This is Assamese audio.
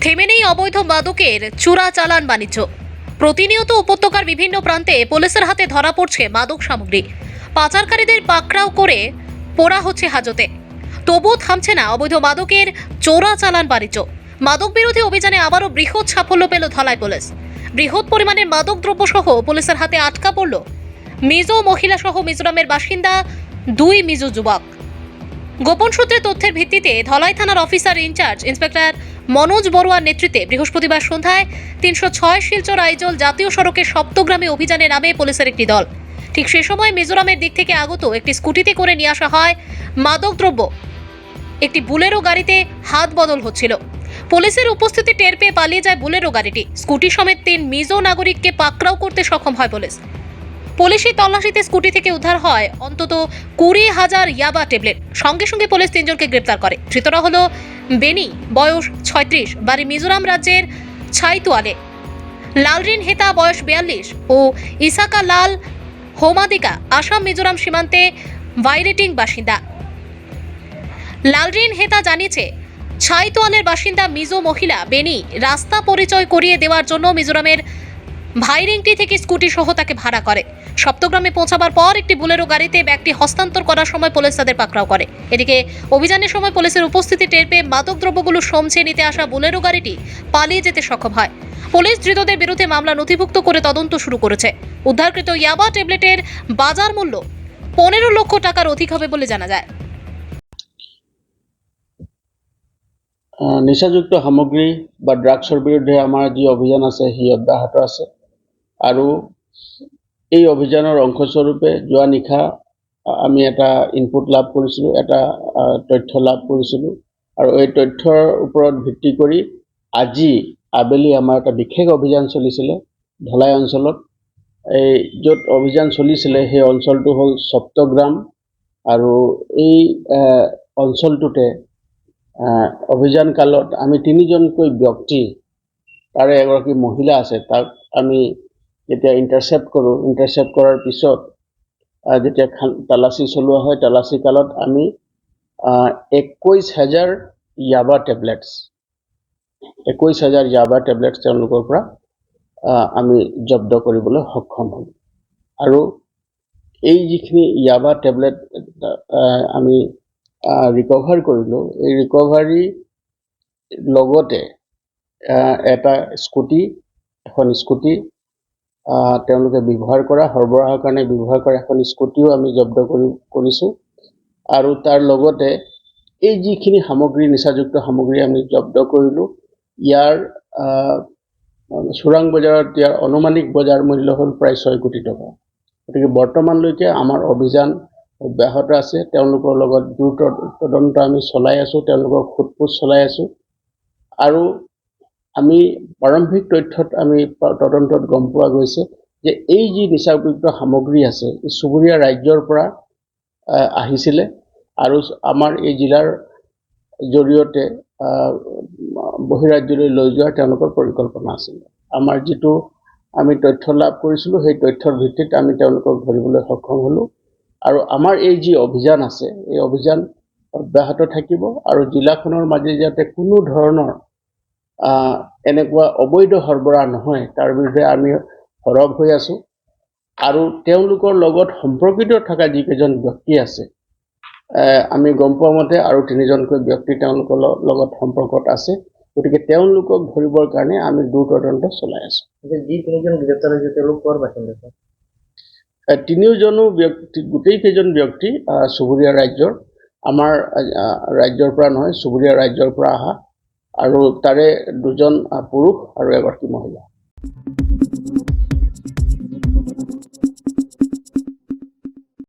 থেমে নেই অবৈধ মাদকের চোরাচালান বাণিজ্য। প্রতিনিয়ত উপত্যকার বিভিন্ন প্রান্তে পুলিশের হাতে ধরা পড়ছে মাদক সামগ্রী। পাচারকারীদের পাকড়াও করে পোড়া হচ্ছে হাজতে। তবুও থামছে না অবৈধ মাদকের চোরাচালান বাণিজ্য। মাদক বিরোধী অভিযানে আবারও বৃহৎ সাফল্য পেল ধলাই পুলিশ। বৃহৎ পরিমাণের মাদক দ্রব্য সহ পুলিশের হাতে আটকা পড়ল মিজো মহিলা সহ মিজোরামের বাসিন্দা 2 মিজো যুবক। গোপন সূত্রে তথ্যের ভিত্তিতে ধলাই থানার অফিসার ইনচার্জ ইন্সপেক্টর মনোজ বড়ুয়ার নেতৃত্বে বৃহস্পতিবার সন্ধ্যায় 306 শিলচর আইজল জাতীয় সড়কের সপ্তগ্রামে অভিযানে নামে পুলিশের একটি দল। ঠিক সে সময় মিজোরামের দিক থেকে আগত একটি স্কুটিতে করে নিয়ে আসা হয় মাদকদ্রব্য। একটি বুলেরো গাড়িতে হাত বদল হচ্ছিল। পুলিশের উপস্থিতি টের পেয়ে পালিয়ে যায় বুলেরো গাড়িটি। স্কুটি সমেত 3 মিজো নাগরিককে পাকড়াও করতে সক্ষম হয় পুলিশ। পুলিশি তল্লাশিতে স্কুটি থেকে উদ্ধার হয় অন্তত 20,000 ইয়াবা ট্যাবলেট। সঙ্গে সঙ্গে পুলিশ 3 জনকে গ্রেপ্তার করে। ধৃতরা হলো বেনি, বয়স 36, বাড়ি মিজোরাম রাজ্যের ছাইতুয়ালে; লালরিন হেতা, বয়স 42 ও ইসাকা লাল হোমাদিকা, আসাম মিজোরাম সীমান্তে ভাইরেটিং বাসিন্দা। লালরিন হেতা জানিয়েছে, ছাইতুয়ালের বাসিন্দা মিজো মহিলা বেনি রাস্তা পরিচয় করিয়ে দেওয়ার জন্য মিজোরামের ভাইরিংটি থেকে স্কুটি সহ তাকে ভাড়া করে। সপ্তগ্রামে পৌঁছাবার পর একটি বুলেরো গাড়িতে ব্যাগটি হস্তান্তর করার সময় পুলিশ তাদের পাকড়াও করে। এদিকে অভিযানের সময় পুলিশের উপস্থিতি টের পেয়ে মাদকদ্রব্যগুলো সমছে নিতে আসা বুলেরো গাড়িটি পালিয়ে যেতে সক্ষম হয়। পুলিশ ধৃতদের বিরুদ্ধে মামলা নথিভুক্ত করে তদন্ত শুরু করেছে। উদ্ধারকৃত ইয়াবা ট্যাবলেটের বাজার মূল্য 15 লক্ষ টাকার অধিক হবে বলে জানা যায়। নিচাযুক্ত সামগ্ৰী বা ড্ৰাগছৰ বিৰুদ্ধে আমাৰ যি অভিযান আছে সি অব্যাহত আছে আৰু এই অভিযানৰ অংশস্বৰূপে যোৱা নিশা আমি এটা ইনপুট লাভ কৰিছিলোঁ, এটা তথ্য লাভ কৰিছিলোঁ আৰু এই তথ্যৰ ওপৰত ভিত্তি কৰি আজি আবেলি আমাৰ এটা বিশেষ অভিযান চলিছিলে ধলাই অঞ্চলত। এই য'ত অভিযান চলিছিলে সেই অঞ্চলটো হ'ল সপ্তগ্ৰাম আৰু এই অঞ্চলটোতে অভিযান কালত আমি 3 জনকৈ ব্যক্তি, তাৰে এগৰাকী মহিলা আছে, তাক আমি যেতিয়া ইণ্টাৰচেপ্ট কৰোঁ, ইণ্টাৰচেপ্ট কৰাৰ পিছত যেতিয়া তালাচী চলোৱা হয়, তালাচী কালত আমি 21,000 ইয়াবা টেবলেটছ তেওঁলোকৰ পৰা আমি জব্দ কৰিবলৈ সক্ষম হ'ম। আৰু এই যিখিনি ইয়াবা টেবলেট আমি ৰিকভাৰ কৰিলোঁ, এই ৰিকভাৰী লগতে এখন স্কুটি তেওঁলোকে ব্যৱহাৰ কৰা, সৰবৰাহৰ কাৰণে ব্যৱহাৰ কৰা এখন স্কুটিও আমি জব্দ কৰিছোঁ। আৰু তাৰ লগতে এই যিখিনি সামগ্ৰী, নিচাযুক্ত সামগ্ৰী আমি জব্দ কৰিলোঁ, ইয়াৰ চোৰাং বজাৰত ইয়াৰ অনুমানিক বজাৰ মূল্য হ'ল প্ৰায় 6 কোটি টকা। গতিকে বৰ্তমানলৈকে আমাৰ অভিযান অব্যাহত আছে। তেওঁলোকৰ লগত দ্ৰুত তদন্ত আমি চলাই আছোঁ, তেওঁলোকৰ সোধপোছ চলাই আছোঁ। আৰু আমি প্ৰাৰম্ভিক তথ্যত আমি তদন্তত গম পোৱা গৈছে যে এই যি নিচাযুক্ত সামগ্ৰী আছে এই চুবুৰীয়া ৰাজ্যৰ পৰা আহিছিলে আৰু আমাৰ এই জিলাৰ জৰিয়তে বহিৰাজ্যলৈ লৈ যোৱাৰ তেওঁলোকৰ পৰিকল্পনা আছিলে। আমাৰ যিটো আমি তথ্য লাভ কৰিছিলোঁ সেই তথ্যৰ ভিত্তিত আমি তেওঁলোকক ধৰিবলৈ সক্ষম হ'লোঁ। আৰু আমাৰ এই যি অভিযান আছে এই অভিযান অব্যাহত থাকিব আৰু জিলাখনৰ মাজে যাতে কোনো ধৰণৰ এনেকুৱা অবৈধ সৰবৰাহ নহয় তাৰ বিৰুদ্ধে আমি সৰব হৈ আছোঁ। আৰু তেওঁলোকৰ লগত সম্পৰ্কিত থকা যিকেইজন ব্যক্তি আছে, আমি গম পোৱা মতে আৰু 3 জনকৈ ব্যক্তি তেওঁলোকৰ লগত সম্পৰ্কত আছে। গতিকে তেওঁলোকক ধৰিবৰ কাৰণে আমি দ্ৰুত তদন্ত চলাই আছোঁ। যি 3 জন গ্ৰেপ্তাৰ হৈছে তেওঁলোক ক'ৰ বাসিন্দা? 3জনো ব্যক্তি, গোটেইকেইজন ব্যক্তি চুবুৰীয়া ৰাজ্যৰ, আমাৰ ৰাজ্যৰ পৰা নহয়, চুবুৰীয়া ৰাজ্যৰ পৰা অহা, আৰু তাৰে 2জন পুৰুষ আৰু এগৰাকী মহিলা।